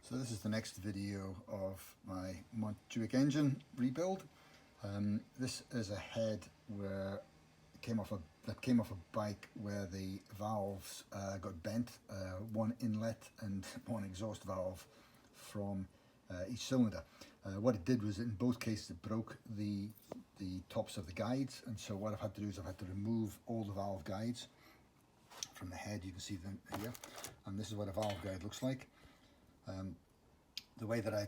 So this is the next video of my Montjuic engine rebuild. This is a head where it came off a bike where the valves got bent, one inlet and one exhaust valve from each cylinder. What it did was, in both cases, it broke the tops of the guides, and so what I've had to do is I've had to remove all the valve guides from the head. You can see them here, and this is what a valve guide looks like. The way that I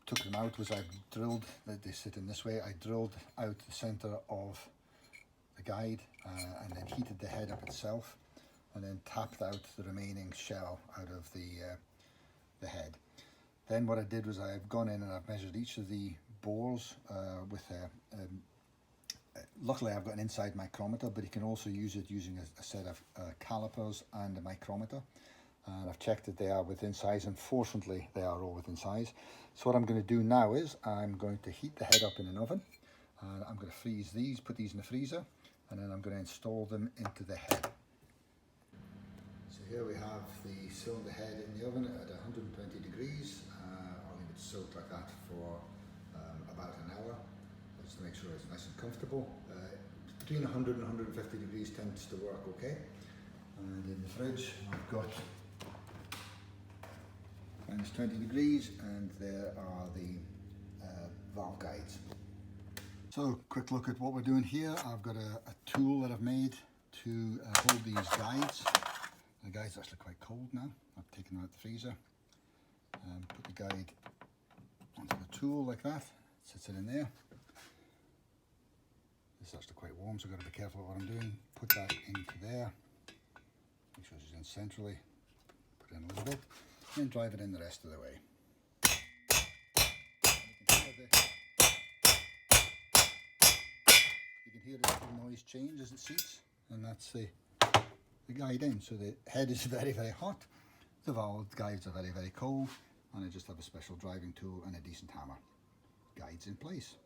took them out was I drilled, they sit in this way, I drilled out the center of the guide and then heated the head up itself, and then tapped out the remaining shell out of the head. Then what I did was I've gone in and I've measured each of the bores with luckily I've got an inside micrometer, but you can also use it using a set of calipers and a micrometer. And I've checked that they are within size, and fortunately they are all within size. So what I'm going to do now is I'm going to heat the head up in an oven, and I'm going to freeze these, put these in the freezer, and then I'm going to install them into the head. So here we have the cylinder head in the oven at 120 degrees. I'll leave it soaked like that for about an hour, just to make sure it's nice and comfortable. Between 100 and 150 degrees tends to work okay. And in the fridge I've got -20 degrees, and there are the valve guides. So quick look at what we're doing here. I've got a tool that I've made to hold these guides. The guide's actually quite cold now. I've taken them out the freezer and put the guide onto the tool like that. It sits it in there. This is actually quite warm, so I've got to be careful what I'm doing. Put that into there. Make sure it's in centrally. Put it in a little bit. And drive it in the rest of the way. You can hear the noise change as it seats, and that's the guide in. So the head is very, very hot, the valve guides are very, very cold, and I just have a special driving tool and a decent hammer. Guides in place.